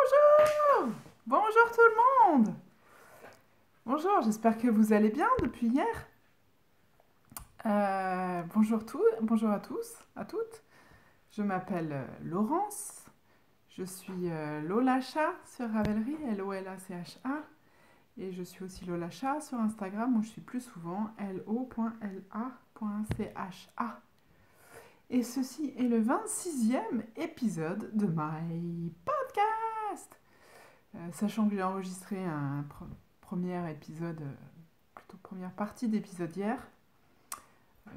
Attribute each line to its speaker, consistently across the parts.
Speaker 1: Bonjour! Bonjour tout le monde! Bonjour, j'espère que vous allez bien depuis hier. Bonjour à tous, à toutes. Je m'appelle Laurence. Je suis Lolacha sur Ravelry, L-O-L-A-C-H-A. Et je suis aussi Lolacha sur Instagram où je suis plus souvent lo.la.cha. Et ceci est le 26e épisode de My Podcast. Sachant que j'ai enregistré un premier épisode, plutôt première partie d'épisode hier,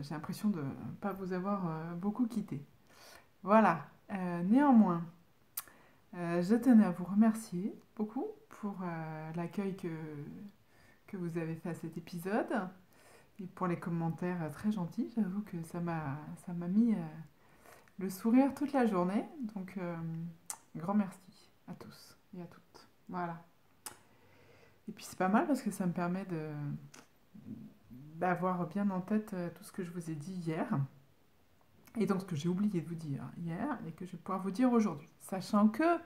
Speaker 1: j'ai l'impression de ne pas vous avoir beaucoup quitté. Voilà. Néanmoins, je tenais à vous remercier beaucoup pour l'accueil que vous avez fait à cet épisode et pour les commentaires très gentils. J'avoue que ça m'a mis le sourire toute la journée. Donc, grand merci à tous et à toutes. Voilà. Et puis c'est pas mal parce que ça me permet d'avoir bien en tête tout ce que je vous ai dit hier. Et donc ce que j'ai oublié de vous dire hier et que je vais pouvoir vous dire aujourd'hui. Sachant que,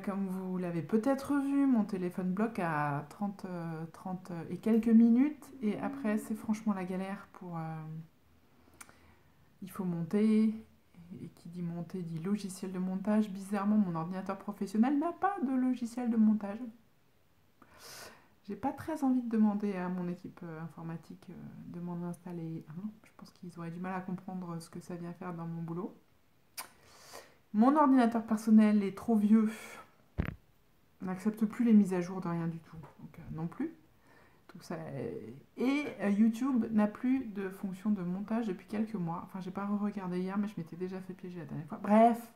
Speaker 1: comme vous l'avez peut-être vu, mon téléphone bloque à 30 et quelques minutes. Et après, c'est franchement la galère pour... il faut monter. Et qui dit monter dit logiciel de montage. Bizarrement, mon ordinateur professionnel n'a pas de logiciel de montage. J'ai pas très envie de demander à mon équipe informatique de m'en installer un. Je pense qu'ils auraient du mal à comprendre ce que ça vient faire dans mon boulot. Mon ordinateur personnel est trop vieux. On n'accepte plus les mises à jour de rien du tout. Donc non plus. Tout ça Et YouTube n'a plus de fonction de montage depuis quelques mois. Enfin, j'ai pas regardé hier, mais je m'étais déjà fait piéger la dernière fois. Bref.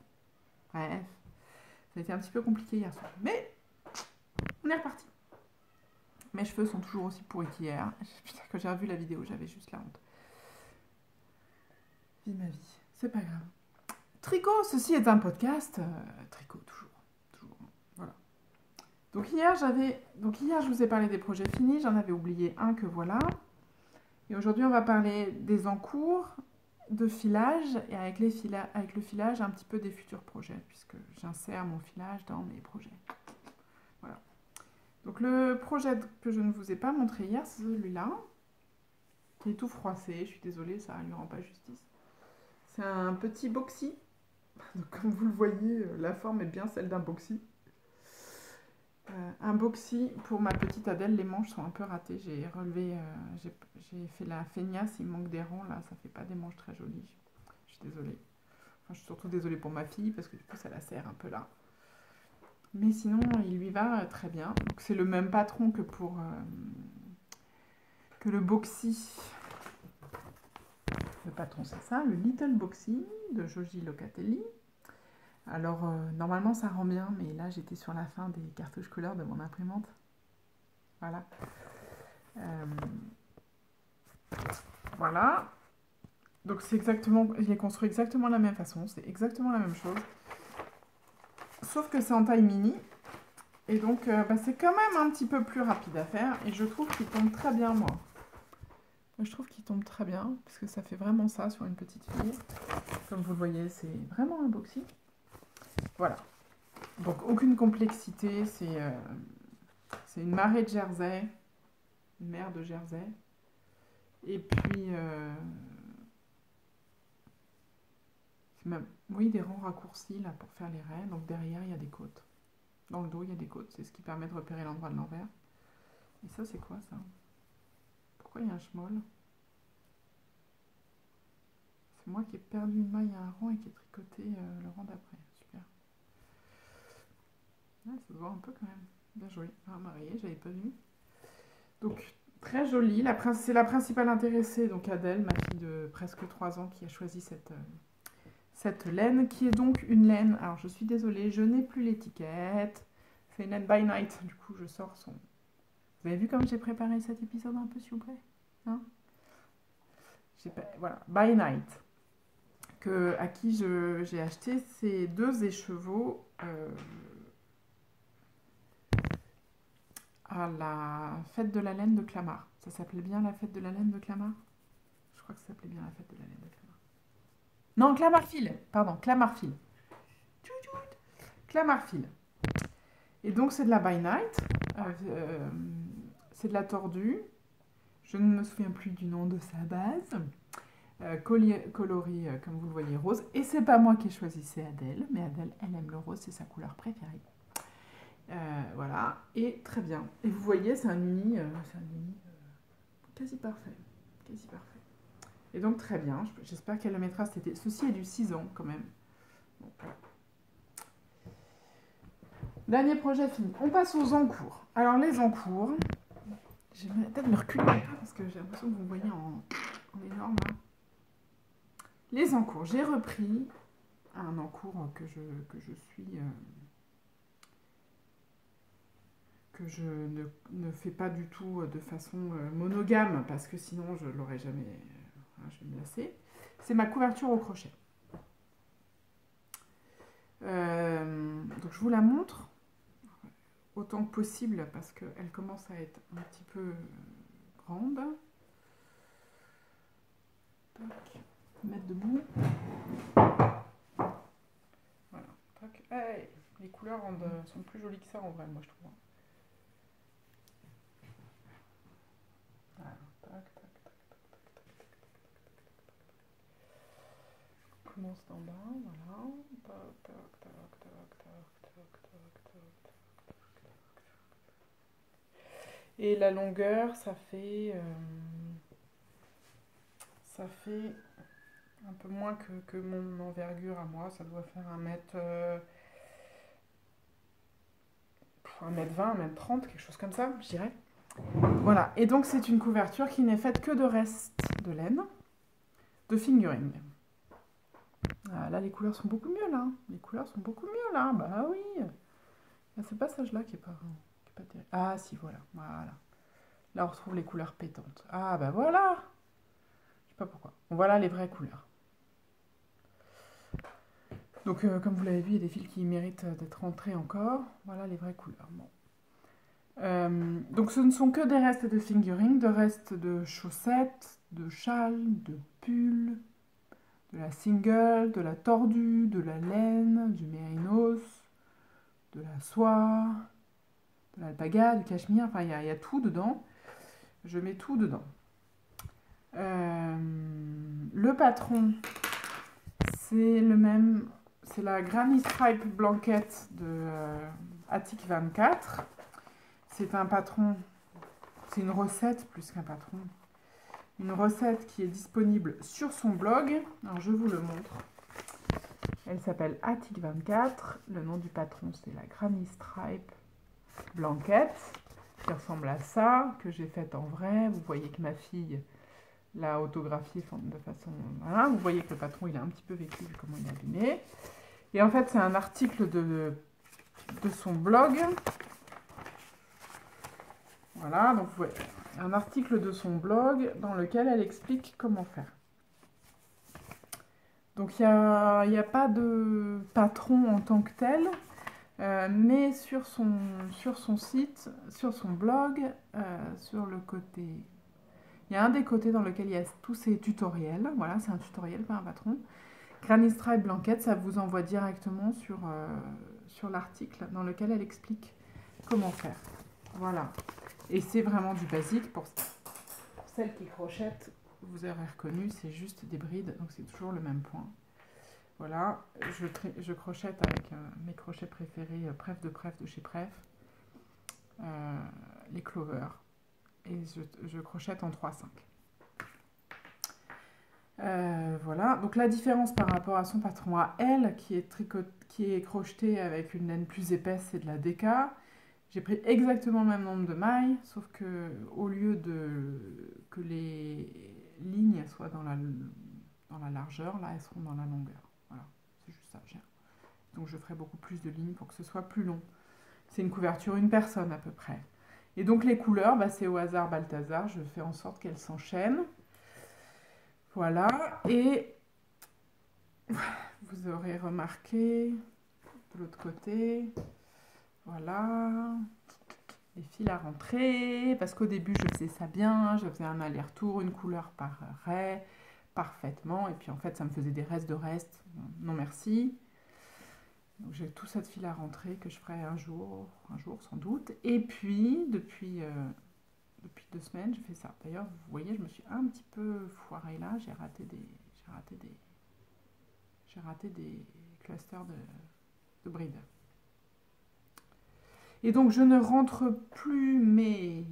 Speaker 1: Ça a été un petit peu compliqué hier soir. Mais on est reparti. Mes cheveux sont toujours aussi pourris qu'hier. Putain, quand j'ai revu la vidéo, j'avais juste la honte. Vie ma vie, c'est pas grave. Tricot, ceci est un podcast. Tricot, toujours. Voilà. Donc hier, je vous ai parlé des projets finis. J'en avais oublié un que voilà. Et aujourd'hui, on va parler des en cours, de filage et avec le filage, un petit peu des futurs projets, puisque j'insère mon filage dans mes projets. Voilà. Donc le projet que je ne vous ai pas montré hier, c'est celui-là, qui est tout froissé. Je suis désolée, ça ne lui rend pas justice. C'est un petit boxy. Donc, comme vous le voyez, la forme est bien celle d'un boxy. Un boxy pour ma petite Adèle. Les manches sont un peu ratées. J'ai relevé, j'ai fait la feignasse. Il manque des rangs là. Ça fait pas des manches très jolies. Je suis désolée. Enfin, je suis surtout désolée pour ma fille parce que du coup ça la serre un peu là. Mais sinon, il lui va très bien. Donc c'est le même patron que pour que le boxy. Le patron, c'est ça, le Little Boxy de Joji Locatelli. Alors, normalement, ça rend bien, mais là, j'étais sur la fin des cartouches couleurs de mon imprimante. Voilà. Voilà. Donc, c'est exactement... Il est construit exactement de la même façon. C'est exactement la même chose. Sauf que c'est en taille mini. Et donc, c'est quand même un petit peu plus rapide à faire. Et je trouve qu'il tombe très bien, moi. Je trouve qu'il tombe très bien, parce que ça fait vraiment ça sur une petite fille. Comme vous le voyez, c'est vraiment un boxy. Voilà. Donc aucune complexité, c'est une marée de Jersey, une mer de Jersey. Et puis, c'est même, oui, des rangs raccourcis là pour faire les raies. Donc derrière, il y a des côtes. Dans le dos, il y a des côtes. C'est ce qui permet de repérer l'endroit de l'envers. Et ça, c'est quoi ça? Pourquoi il y a un schmoll? C'est moi qui ai perdu une maille à un rang et qui ai tricoté le rang d'après. Super. Ouais, ça se voit un peu quand même. Bien joué. Ah, mariée, j'avais pas vu. Donc, très jolie. C'est la principale intéressée, donc Adèle, ma fille de presque 3 ans, qui a choisi cette laine, qui est donc une laine. Alors, je suis désolée, je n'ai plus l'étiquette. C'est une laine by night. Du coup, je sors son... Vous avez vu comme j'ai préparé cet épisode un peu, s'il vous plaît, hein? Voilà, by night. À qui j'ai acheté ces 2 écheveaux à la fête de la laine de Clamart. Ça s'appelait bien la fête de la laine de Clamart? Je crois que ça s'appelait bien la fête de la laine de Clamart. Non, Clamarfil. Pardon, Clamarfil. Clamart-Fil. Et donc c'est de la By Night, c'est de la tordue. Je ne me souviens plus du nom de sa base. Coloris, comme vous le voyez, rose. Et c'est pas moi qui ai choisi, c'est Adèle. Mais Adèle, elle aime le rose, c'est sa couleur préférée. Voilà, et très bien. Et vous voyez, c'est un uni, quasi parfait. Quasi parfait. Et donc très bien, j'espère qu'elle le mettra cet été. Ceci est du 6 ans quand même. Bon, voilà. Dernier projet fini. On passe aux encours. Alors les encours, je vais peut-être me reculer un peu parce que j'ai l'impression que vous me voyez en énorme. Hein. Les encours, j'ai repris un encours que je suis... que je ne fais pas du tout de façon monogame parce que sinon je l'aurais jamais... je vais me lasser. C'est ma couverture au crochet. Donc je vous la montre autant que possible parce qu'elle commence à être un petit peu grande. Tac. Mettre debout. Voilà. Tac. Hey, les couleurs sont plus jolies que ça en vrai, moi je trouve. Voilà. Tac, tac, tac, tac, tac, tac, tac. On commence d'en bas, voilà. Tac, tac, tac, tac, tac, tac, tac, tac. Et la longueur, ça fait un peu moins que mon envergure à moi. Ça doit faire 1m20, 1m30, quelque chose comme ça, je dirais. Voilà, et donc c'est une couverture qui n'est faite que de restes de laine, de fingering. Ah, là, les couleurs sont beaucoup mieux, là. Les couleurs sont beaucoup mieux, là. Bah oui. Là, ce passage-là qui est pas terrible. Ah, si, voilà. Voilà. Là, on retrouve les couleurs pétantes. Ah, bah voilà. Je sais pas pourquoi. Voilà les vraies couleurs. Donc, comme vous l'avez vu, il y a des fils qui méritent d'être rentrés encore. Voilà les vraies couleurs. Bon. Donc, ce ne sont que des restes de fingering, de restes de chaussettes, de châles, de pulls, de la single, de la tordue, de la laine, du mérinos, de la soie, de l'alpaga, du cachemire. Enfin, il y a tout dedans. Je mets tout dedans. Le patron, c'est le même, c'est la Granny Stripe Blanket de Attic 24. C'est un patron, c'est une recette plus qu'un patron. Une recette qui est disponible sur son blog. Alors je vous le montre. Elle s'appelle Attic 24. Le nom du patron, c'est la Granny Stripe Blanket, qui ressemble à ça, que j'ai faite en vrai. Vous voyez que ma fille l'a autographiée de façon... Voilà, vous voyez que le patron, il a un petit peu vécu vu comment il est abîmé. Et en fait, c'est un article de son blog. Voilà, donc vous voyez, un article de son blog dans lequel elle explique comment faire. Donc, il n'y a pas de patron en tant que tel. Mais sur son site, sur son blog, sur le côté... Il y a un des côtés dans lequel il y a tous ces tutoriels. Voilà, c'est un tutoriel, pas un patron. Granny Stripe Blanket, ça vous envoie directement sur l'article dans lequel elle explique comment faire. Voilà. Et c'est vraiment du basique. Pour celles qui crochettent, vous aurez reconnu, c'est juste des brides, donc c'est toujours le même point. Voilà, je crochette avec mes crochets préférés, Pref de chez Pref, les clovers, et je crochette en 3-5. Voilà, donc la différence par rapport à son patron à elle, qui est crocheté avec une laine plus épaisse, c'est de la DK. J'ai pris exactement le même nombre de mailles, sauf que au lieu que les lignes soient dans la largeur, là elles seront dans la longueur. Voilà, c'est juste ça. Donc je ferai beaucoup plus de lignes pour que ce soit plus long. C'est une couverture une personne à peu près. Et donc les couleurs, bah, c'est au hasard Balthazar, je fais en sorte qu'elles s'enchaînent. Voilà, et vous aurez remarqué de l'autre côté, voilà, les fils à rentrer, parce qu'au début je faisais ça bien, je faisais un aller-retour, une couleur par raie, parfaitement, et puis en fait ça me faisait des restes de restes, non merci. Donc j'ai tout cette fil à rentrer que je ferai un jour sans doute. Et puis, depuis 2 semaines, je fais ça. D'ailleurs, vous voyez, je me suis un petit peu foirée là. J'ai raté des clusters de brides. Et donc, je ne rentre plus mes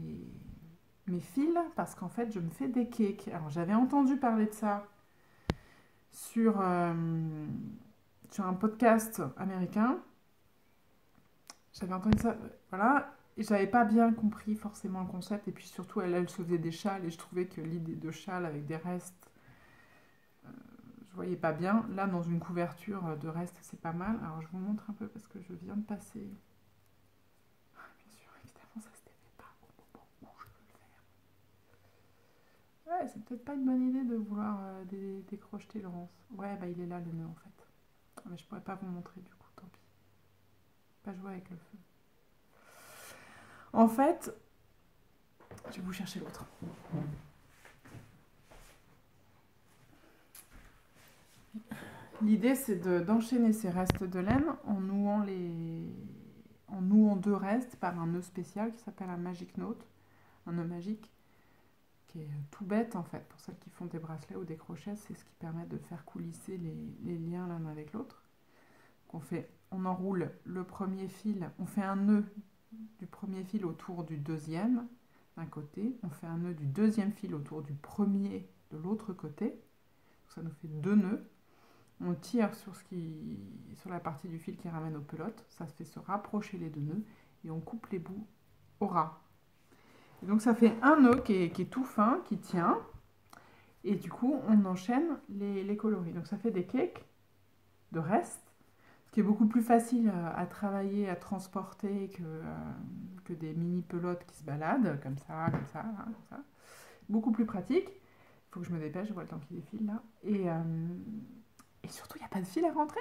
Speaker 1: fils parce qu'en fait, je me fais des cakes. Alors, j'avais entendu parler de ça sur un podcast américain. J'avais entendu ça, voilà, et j'avais pas bien compris forcément le concept. Et puis surtout, elle se faisait des châles et je trouvais que l'idée de châle avec des restes, je voyais pas bien. Là, dans une couverture de restes, c'est pas mal. Alors, je vous montre un peu parce que je viens de passer. Bien sûr, évidemment, ça se défait pas au moment où je veux le faire. Ouais, c'est peut-être pas une bonne idée de vouloir décrocheter le rance. Ouais, bah il est là le nœud en fait. Mais je pourrais pas vous montrer du coup, tant pis. Pas jouer avec le feu. En fait, je vais vous chercher l'autre. L'idée, c'est d'enchaîner ces restes de laine en nouant 2 restes par un nœud spécial qui s'appelle un magic knot, un nœud magique, qui est tout bête en fait. Pour celles qui font des bracelets ou des crochets, c'est ce qui permet de faire coulisser les liens l'un avec l'autre. On enroule le premier fil, on fait un nœud du premier fil autour du deuxième d'un côté, on fait un nœud du deuxième fil autour du premier de l'autre côté, ça nous fait 2 nœuds. On tire sur la partie du fil qui ramène aux pelotes, ça fait se rapprocher les 2 nœuds et on coupe les bouts au ras. Et donc ça fait un nœud qui est tout fin, qui tient, et du coup on enchaîne les coloris. Donc ça fait des cakes de restes, ce qui est beaucoup plus facile à travailler, à transporter que des mini pelotes qui se baladent, comme ça, hein, comme ça. Beaucoup plus pratique. Il faut que je me dépêche, je vois le temps qui défile là. Et surtout, il n'y a pas de fil à rentrer.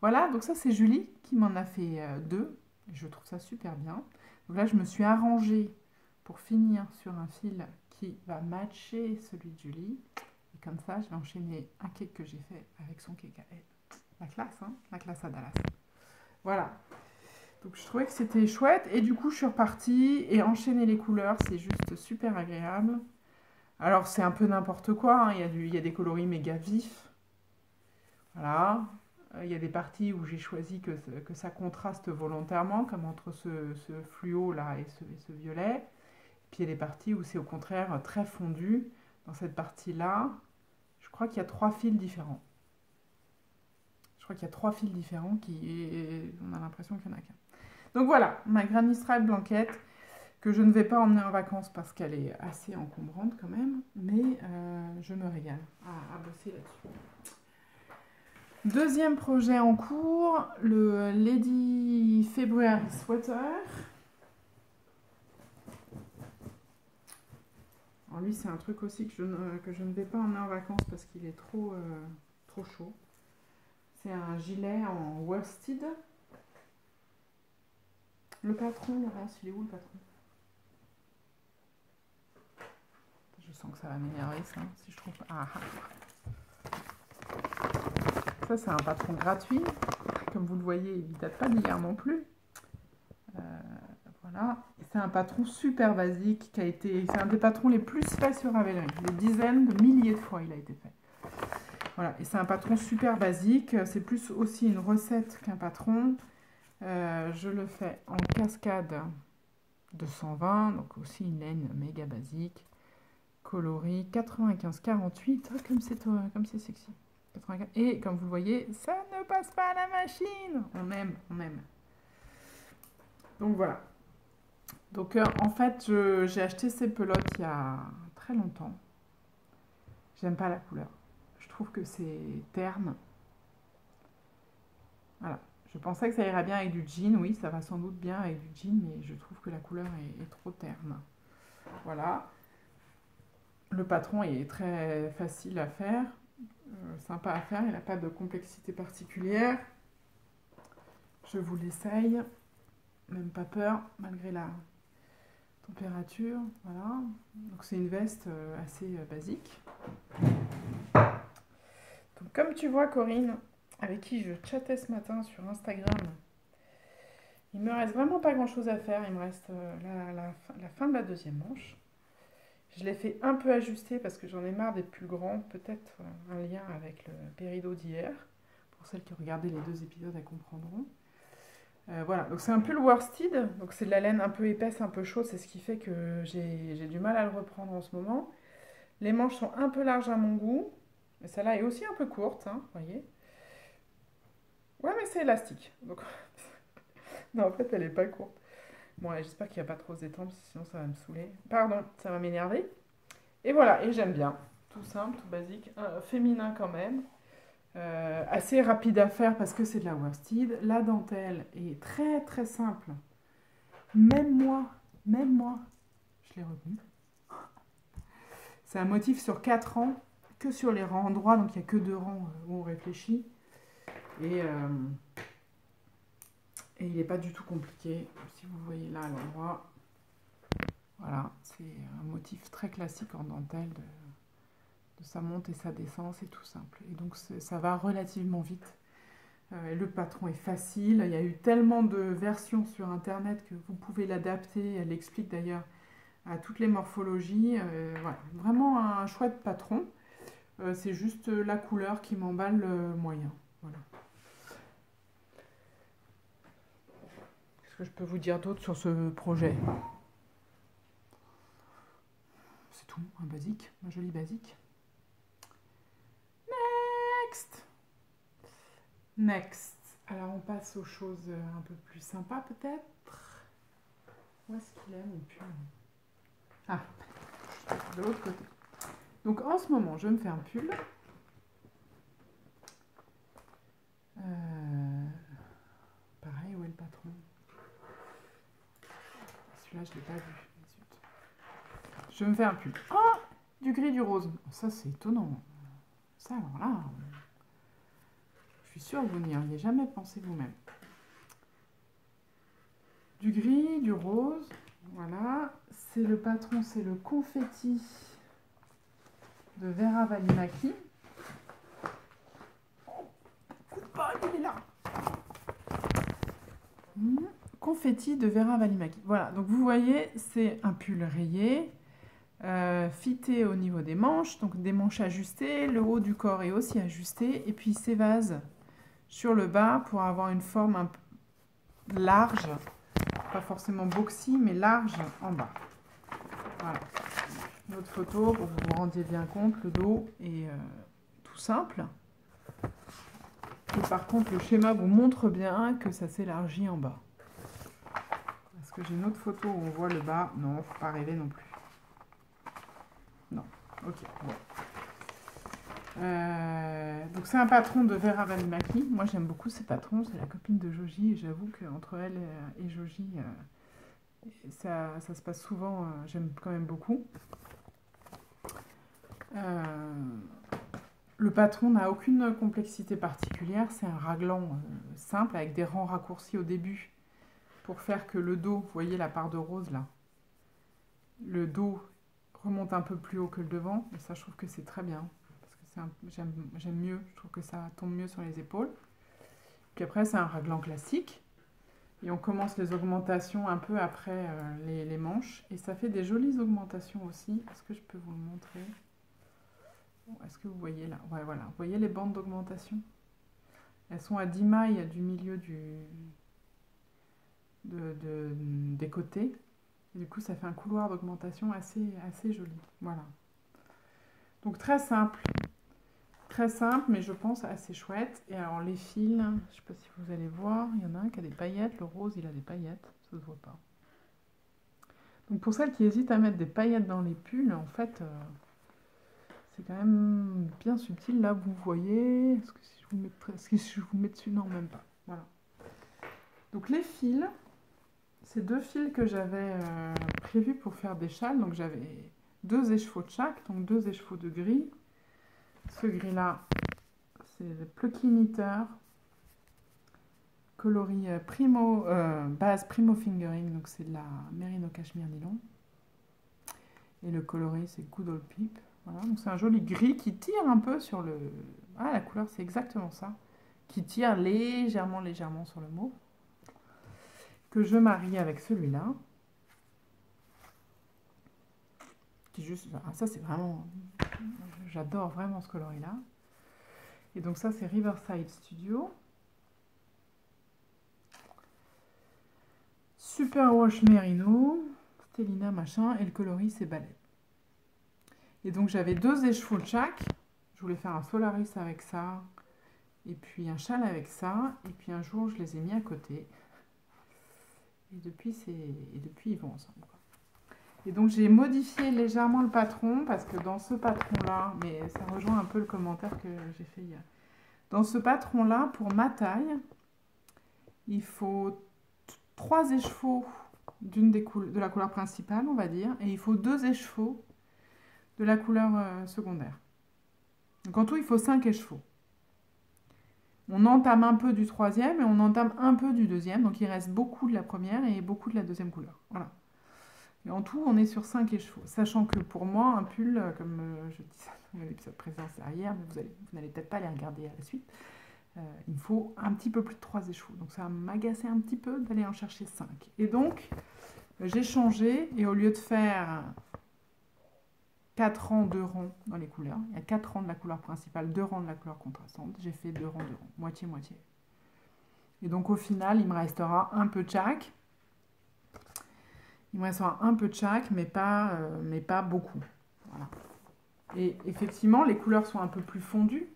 Speaker 1: Voilà, donc ça c'est Julie qui m'en a fait 2. Je trouve ça super bien. Donc là, je me suis arrangée pour finir sur un fil qui va matcher celui de Julie. Et comme ça, je vais enchaîner un cake que j'ai fait avec son cake à elle. La classe, hein, la classe à Dallas. Voilà. Donc je trouvais que c'était chouette. Et du coup, je suis repartie et enchaîner les couleurs, c'est juste super agréable. Alors, c'est un peu n'importe quoi. Hein. Il y a des coloris méga vifs. Voilà. Il y a des parties où j'ai choisi que ça contraste volontairement, comme entre ce fluo là et ce violet. Puis il y a des parties où c'est au contraire très fondu. Dans cette partie-là, je crois qu'il y a 3 fils différents. On a l'impression qu'il n'y en a qu'un. Donc voilà, ma Granny Stripe blanquette, que je ne vais pas emmener en vacances parce qu'elle est assez encombrante quand même, mais je me régale à bosser là-dessus. Deuxième projet en cours, le Lady February Sweater. Alors lui, c'est un truc aussi que je ne vais pas emmener en vacances parce qu'il est trop chaud. C'est un gilet en worsted. Le patron, Laurence, il est où le patron? Je sens que ça va m'énerver ça, si je trouve pas. Ah. Ça, c'est un patron gratuit. Comme vous le voyez, il ne date pas d'hier non plus. Voilà. C'est un patron super basique qui a été. C'est un des patrons les plus faits sur Ravelry. Des dizaines de milliers de fois il a été fait. Voilà. Et c'est un patron super basique. C'est plus aussi une recette qu'un patron. Je le fais en cascade de 120, donc aussi une laine méga basique. Coloris 95-48. Oh, comme c'est sexy. 95. Et comme vous le voyez, ça ne passe pas à la machine. On aime. Donc voilà. Donc en fait, j'ai acheté ces pelotes il y a très longtemps. J'aime pas la couleur. Je trouve que c'est terne. Voilà. Je pensais que ça irait bien avec du jean. Oui, ça va sans doute bien avec du jean, mais je trouve que la couleur est trop terne. Voilà. Le patron est très facile à faire. Sympa à faire. Il n'a pas de complexité particulière. Je vous l'essaye. Même pas peur, malgré la température. Voilà. Donc c'est une veste assez basique. Donc comme tu vois, Corinne, avec qui je chattais ce matin sur Instagram. Il me reste vraiment pas grand chose à faire. Il me reste la fin de la deuxième manche. Je l'ai fait un peu ajuster parce que j'en ai marre d'être plus grand. Peut-être un lien avec le péridot d'hier. Pour celles qui ont regardé les 2 épisodes, elles comprendront. Voilà, donc c'est un pull worsted. Donc c'est de la laine un peu épaisse, un peu chaude. C'est ce qui fait que j'ai du mal à le reprendre en ce moment. Les manches sont un peu larges à mon goût. Mais celle-là est aussi un peu courte, hein, vous voyez. Ouais, mais c'est élastique. Donc, non, en fait, elle est pas courte. Bon, ouais, j'espère qu'il n'y a pas trop d'étampes, sinon ça va me saouler. Pardon, ça va m'énerver. Et voilà, et j'aime bien. Tout simple, tout basique, féminin quand même. Assez rapide à faire parce que c'est de la worsted. La dentelle est très très simple. Même moi, je l'ai retenu. C'est un motif sur 4 rangs, que sur les rangs droits, donc il n'y a que 2 rangs où on réfléchit. Et il n'est pas du tout compliqué. Si vous voyez là à l'endroit, voilà, c'est un motif très classique en dentelle de sa monte et sa descente, c'est tout simple. Et donc ça va relativement vite. Le patron est facile. Il y a eu tellement de versions sur internet que vous pouvez l'adapter. Elle explique d'ailleurs à toutes les morphologies. Voilà. Vraiment un chouette patron. C'est juste la couleur qui m'emballe moyen. Voilà. Qu'est-ce que je peux vous dire d'autre sur ce projet? C'est tout, un basique, un joli basique. Next. Next. Alors on passe aux choses un peu plus sympas peut-être. Où est-ce qu'il est mon pull? Ah, de l'autre côté. Donc en ce moment, je me fais un pull. Pareil, où est le patron? Celui-là, je ne l'ai pas vu. Je me fais un pull. Oh, du gris, du rose. Ça, c'est étonnant. Ça, alors là, je suis sûre que vous n'y auriez jamais pensé vous-même. Du gris, du rose. Voilà. C'est le patron, c'est le confetti de Vera Valimaki. Coup de bol, il est là. Confetti de Vera Valimaki. Voilà, donc vous voyez, c'est un pull rayé, fité au niveau des manches, donc des manches ajustées, le haut du corps est aussi ajusté, et puis il s'évase sur le bas pour avoir une forme un peu large, pas forcément boxy, mais large en bas. Voilà. Une autre photo pour que vous vous rendiez bien compte, le dos est tout simple. Et par contre, le schéma vous montre bien que ça s'élargit en bas. Est-ce que j'ai une autre photo où on voit le bas? Non, faut pas rêver non plus. Non, ok, bon. Donc c'est un patron de Vera Valimaki. Moi j'aime beaucoup ces patrons, c'est la copine de Joji et j'avoue qu'entre elle et Joji, ça se passe souvent, j'aime quand même beaucoup. Le patron n'a aucune complexité particulière, c'est un raglan simple avec des rangs raccourcis au début pour faire que le dos, vous voyez la part de rose là, le dos remonte un peu plus haut que le devant, et ça je trouve que c'est très bien. J'aime mieux, je trouve que ça tombe mieux sur les épaules. Puis après, c'est un raglan classique. Et on commence les augmentations un peu après les manches. Et ça fait des jolies augmentations aussi. Est-ce que je peux vous le montrer? Est-ce que vous voyez là? Ouais, voilà. Vous voyez les bandes d'augmentation? Elles sont à 10 mailles du milieu des côtés. Et du coup, ça fait un couloir d'augmentation assez joli. Voilà. Donc très simple. Très simple, mais je pense assez chouette. Et alors les fils, je ne sais pas si vous allez voir, il y en a un qui a des paillettes, le rose il a des paillettes, ça ne se voit pas. Donc pour celles qui hésitent à mettre des paillettes dans les pulls, en fait, c'est quand même bien subtil. Là vous voyez, est-ce que si je vous mets dessus, non même pas. Voilà. Donc les fils, c'est 2 fils que j'avais prévus pour faire des châles. Donc j'avais 2 écheveaux de chaque, donc 2 écheveaux de gris. Ce gris-là, c'est le Plucky Knitter, coloris base Primo Fingering, donc c'est de la Merino Cashmere Nylon. Et le coloris, c'est Good Old Peep. Voilà, donc c'est un joli gris qui tire un peu sur le... Ah, la couleur, c'est exactement ça. qui tire légèrement, légèrement sur le mauve, que je marie avec celui-là. Qui juste, ah, ça c'est vraiment, j'adore vraiment ce coloris-là. Et donc ça c'est Riverside Studio. Super Wash Merino, Stellina machin, et le coloris c'est Ballet. Et donc j'avais 2 écheveaux de chaque. Je voulais faire un Solaris avec ça, et puis un châle avec ça, et puis un jour je les ai mis à côté. Et depuis ils vont ensemble, quoi. Et donc j'ai modifié légèrement le patron, parce que dans ce patron-là, mais ça rejoint un peu le commentaire que j'ai fait hier. Dans ce patron-là, pour ma taille, il faut 3 écheveaux de la couleur principale, on va dire, et il faut 2 écheveaux de la couleur secondaire. Donc en tout, il faut 5 écheveaux. On entame un peu du troisième et on entame un peu du deuxième, donc il reste beaucoup de la première et beaucoup de la deuxième couleur. Voilà. Et en tout, on est sur 5 écheveaux. Sachant que pour moi, un pull, comme je dis ça dans l'épisode précédent, c'est arrière, mais vous n'allez peut-être pas les regarder à la suite, il me faut un petit peu plus de 3 écheveaux. Donc ça va m'agacer un petit peu d'aller en chercher 5. Et donc, j'ai changé, et au lieu de faire 4 rangs, 2 rangs dans les couleurs, il y a 4 rangs de la couleur principale, 2 rangs de la couleur contrastante, j'ai fait 2 rangs, 2 rangs, moitié-moitié. Et donc au final, il me restera un peu de chaque. Il me restera un peu de chaque, mais pas beaucoup. Voilà. Et effectivement, les couleurs sont un peu plus fondues.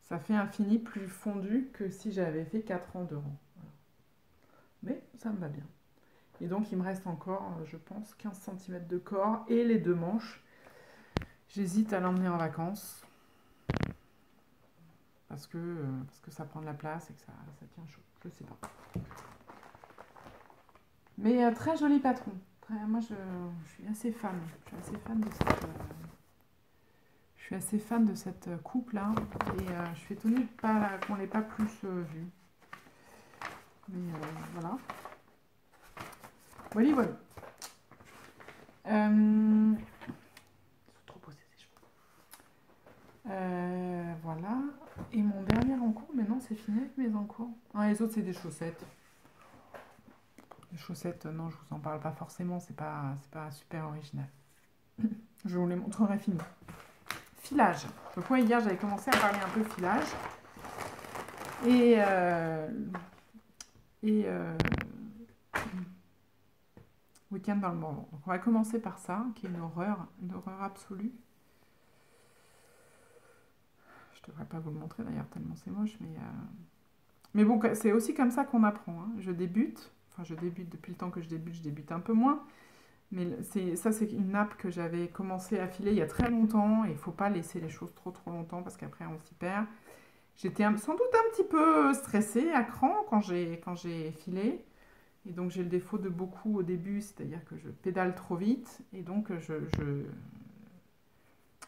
Speaker 1: Ça fait un fini plus fondu que si j'avais fait 4 rangs, 2 rangs. Voilà. Mais ça me va bien. Et donc, il me reste encore, je pense, 15 cm de corps et les 2 manches. J'hésite à l'emmener en vacances. Parce que ça prend de la place et que ça tient chaud. Je sais pas. Mais très joli patron. Moi, je suis assez fan. Je suis assez fan de cette coupe-là. Et je suis étonnée qu'on ne l'ait pas plus vue. Mais voilà. Voilà. Trop posé ces cheveux. Voilà. Et mon dernier encours, maintenant c'est fini avec mes encours. Ah, les autres c'est des chaussettes. Les chaussettes, non, je vous en parle pas forcément, c'est pas super original. Je vous les montrerai fini. Filage. Donc moi hier j'avais commencé à parler un peu filage. Week-end dans le Morvan. Donc on va commencer par ça, qui est une horreur absolue. Je devrais pas vous le montrer d'ailleurs tellement c'est moche, mais bon, c'est aussi comme ça qu'on apprend. Hein. Je débute depuis le temps que je débute un peu moins. Mais ça, c'est une nappe que j'avais commencé à filer il y a très longtemps. Et il ne faut pas laisser les choses trop longtemps parce qu'après, on s'y perd. J'étais sans doute un petit peu stressée, à cran, quand j'ai filé. Et donc, j'ai le défaut de beaucoup au début, c'est-à-dire que je pédale trop vite. Et donc,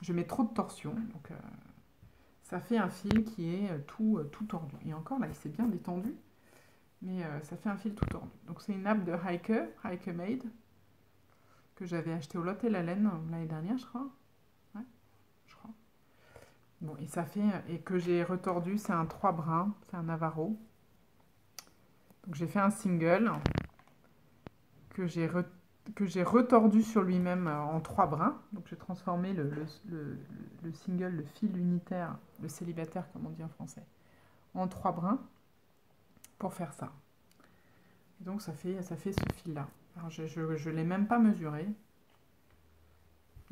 Speaker 1: je mets trop de torsion. Donc, ça fait un fil qui est tout tordu. Et encore, là, il s'est bien détendu. Mais ça fait un fil tout tordu. Donc c'est une nappe de Heike Made, que j'avais acheté au Lot et la Laine l'année dernière, je crois. Ouais, je crois. Bon, et ça fait... Et que j'ai retordu, c'est un 3 brins, c'est un Navarro. Donc j'ai fait un single que j'ai retordu sur lui-même en 3 brins. Donc j'ai transformé le single, le fil unitaire, le célibataire comme on dit en français, en 3 brins. Pour faire ça. Et donc ça fait ce fil-là. Alors je ne l'ai même pas mesuré.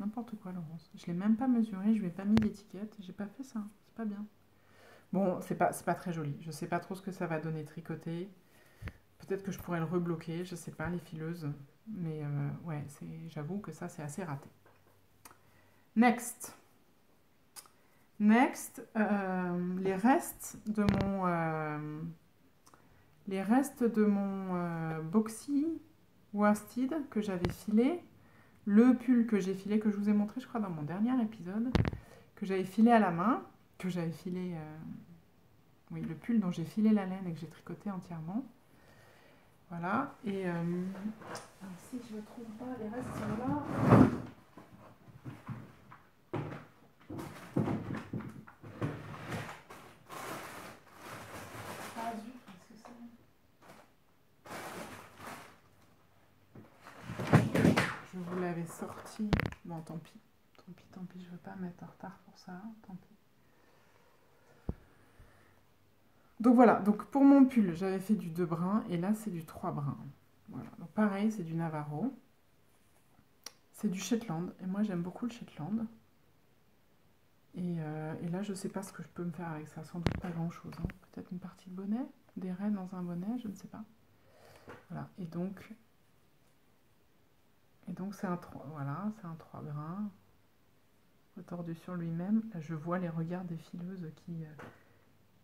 Speaker 1: N'importe quoi, Laurence. Je ne l'ai même pas mesuré, je ne lui ai pas mis d'étiquette. J'ai pas fait ça. C'est pas bien. Bon, c'est pas très joli. Je sais pas trop ce que ça va donner tricoter. Peut-être que je pourrais le rebloquer, je sais pas, les fileuses. Mais ouais, j'avoue que ça, c'est assez raté. Next, les restes de mon boxy worsted que j'avais filé, le pull que j'ai filé, que je vous ai montré je crois dans mon dernier épisode, que j'avais filé à la main, oui, le pull dont j'ai filé la laine et que j'ai tricoté entièrement. Voilà, et si je ne trouve pas, les restes sont là. j'avais sorti... Bon, tant pis. Tant pis, je ne veux pas me mettre en retard pour ça. Tant pis. Donc voilà, donc pour mon pull, j'avais fait du 2 brins et là, c'est du 3 brins. Voilà, donc pareil, c'est du Navarro. C'est du Shetland et moi, j'aime beaucoup le Shetland. Et là, je ne sais pas ce que je peux me faire avec ça. Sans doute pas grand-chose. Hein. Peut-être une partie de bonnet, des raies dans un bonnet, je ne sais pas. Voilà, et donc c'est un 3, voilà, c'est un 3 brins. Retordu sur lui-même. Là, je vois les regards des fileuses qui...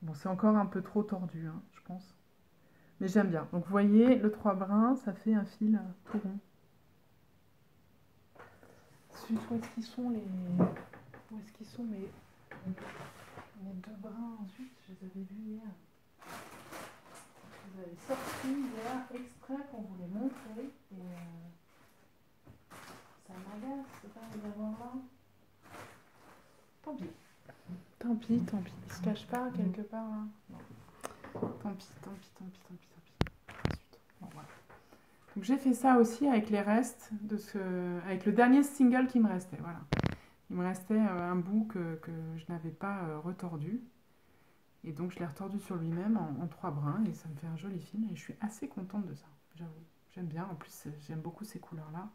Speaker 1: Bon, c'est encore un peu trop tordu, hein, je pense. Mais j'aime bien. Donc, vous voyez, le 3 brins, ça fait un fil tout rond. Ensuite, où est-ce qu'ils sont les... Où est-ce qu'ils sont mes 2 brins? Ensuite, je les avais vus hier. Je les avais sortis hier exprès pour vous les montrer. Et ça m'agace de pas les avoir là. Tant pis. Tant pis, tant pis. Ils se cachent pas quelque part là. Non. Tant pis. Ensuite, bon, voilà. Donc j'ai fait ça aussi avec les restes de avec le dernier single qui me restait. Voilà. Il me restait un bout que je n'avais pas retordu. Et donc je l'ai retordu sur lui-même en 3 brins et ça me fait un joli fil et je suis assez contente de ça, j'avoue. J'aime bien, en plus j'aime beaucoup ces couleurs-là.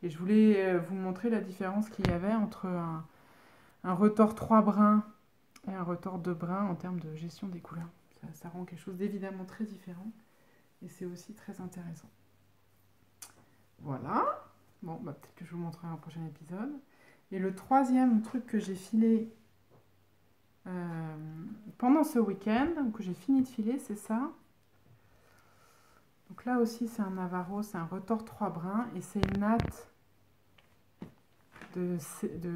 Speaker 1: Et je voulais vous montrer la différence qu'il y avait entre un retors 3 brins et un retors 2 brins en termes de gestion des couleurs. Ça rend quelque chose d'évidemment très différent et c'est aussi très intéressant. Voilà. Bon, bah, peut-être que je vous montrerai un prochain épisode. Et le troisième truc que j'ai filé pendant ce week-end, que j'ai fini de filer, c'est ça. Donc là aussi, c'est un Navarro, c'est un retors 3 brins et c'est une natte de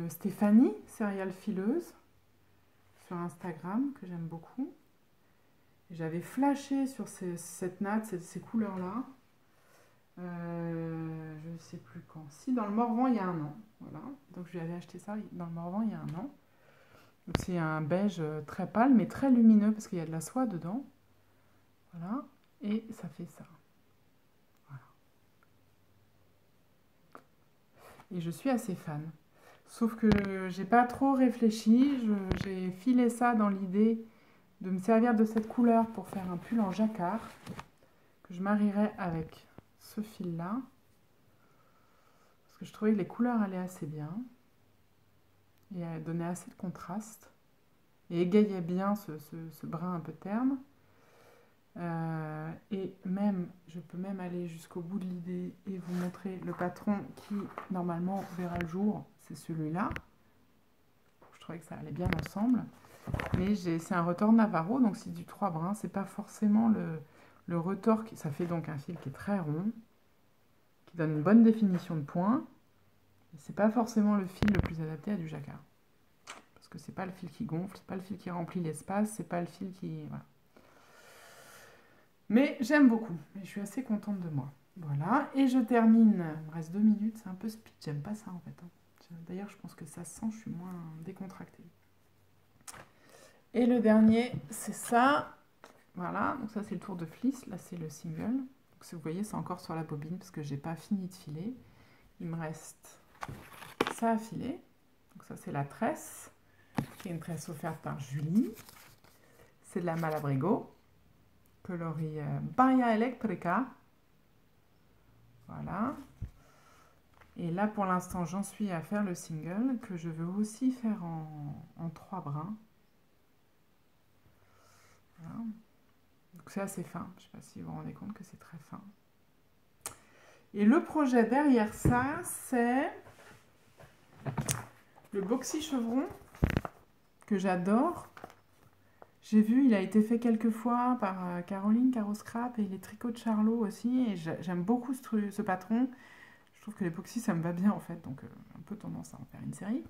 Speaker 1: Stéphanie, céréale fileuse, sur Instagram, que j'aime beaucoup. J'avais flashé sur cette natte, ces couleurs-là. Je ne sais plus quand. Si, dans le Morvan, il y a un an. Voilà. Donc, je lui avais acheté ça dans le Morvan il y a un an. Donc, c'est un beige très pâle, mais très lumineux, parce qu'il y a de la soie dedans. Voilà. Et ça fait ça. Voilà. Et je suis assez fan. Sauf que j'ai pas trop réfléchi. J'ai filé ça dans l'idée de me servir de cette couleur pour faire un pull en jacquard que je marierais avec ce fil-là. Parce que je trouvais que les couleurs allaient assez bien. Et elles donnaient assez de contraste. Et égayaient bien ce brun un peu terne. Et même, je peux même aller jusqu'au bout de l'idée et vous montrer le patron qui, normalement, verra le jour. C'est celui-là. Je trouvais que ça allait bien ensemble. Mais c'est un retors Navarro, donc c'est du 3 brins. C'est pas forcément le retors. Ça fait donc un fil qui est très rond, qui donne une bonne définition de point. C'est pas forcément le fil le plus adapté à du jacquard. Parce que c'est pas le fil qui gonfle, c'est pas le fil qui remplit l'espace, c'est pas le fil qui... Voilà. Mais j'aime beaucoup, et je suis assez contente de moi. Voilà, et je termine, il me reste 2 minutes, c'est un peu speed, j'aime pas ça en fait. D'ailleurs, je pense que ça sent, je suis moins décontractée. Et le dernier, c'est ça. Voilà, donc ça c'est le tour de fleece, là c'est le single. Donc vous voyez, c'est encore sur la bobine, parce que j'ai pas fini de filer. Il me reste ça à filer. Donc ça c'est la tresse, qui est une tresse offerte par Julie. C'est de la Malabrigo, coloris Baia Electrica. Voilà. Et là pour l'instant j'en suis à faire le single, que je veux aussi faire en 3 brins. Voilà. Donc c'est assez fin, je ne sais pas si vous vous rendez compte que c'est très fin. Et le projet derrière ça, c'est le boxy chevron, que j'adore. J'ai vu, il a été fait quelques fois par Caroline Caro-Scrap et les tricots de Charlot aussi. Et j'aime beaucoup ce patron. Je trouve que les boxy, ça me va bien en fait. Donc un peu tendance à en faire une série.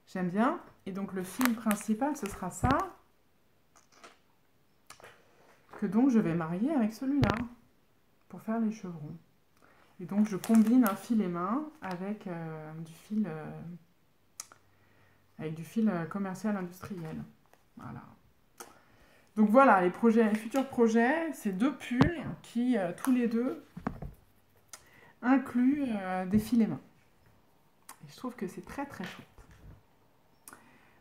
Speaker 1: J'aime bien. Et donc le fil principal, ce sera ça. Que donc je vais marier avec celui-là. Pour faire les chevrons. Et donc je combine un fil et main avec du fil commercial industriel. Voilà. Donc voilà, les futurs projets, c'est 2 pulls qui, tous les deux, incluent des fils et mains. Et je trouve que c'est très très chouette.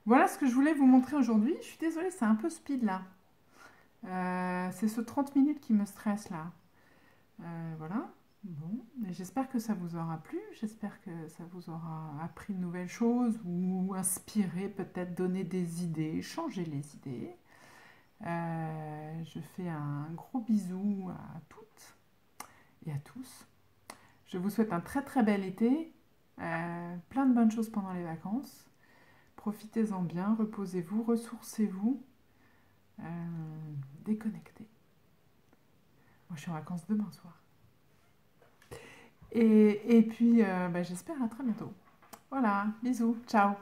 Speaker 1: Voilà ce que je voulais vous montrer aujourd'hui. Je suis désolée, c'est un peu speed là. C'est ce 30 minutes qui me stresse là. Voilà. Bon, j'espère que ça vous aura plu. J'espère que ça vous aura appris de nouvelles choses ou inspiré, peut-être donné des idées, changer les idées. Je fais un gros bisou à toutes et à tous. Je vous souhaite un très très bel été. Plein de bonnes choses pendant les vacances. Profitez-en bien, reposez-vous, ressourcez-vous, déconnectez. Moi, je suis en vacances demain soir. Et puis, j'espère à très bientôt. Voilà, bisous, ciao.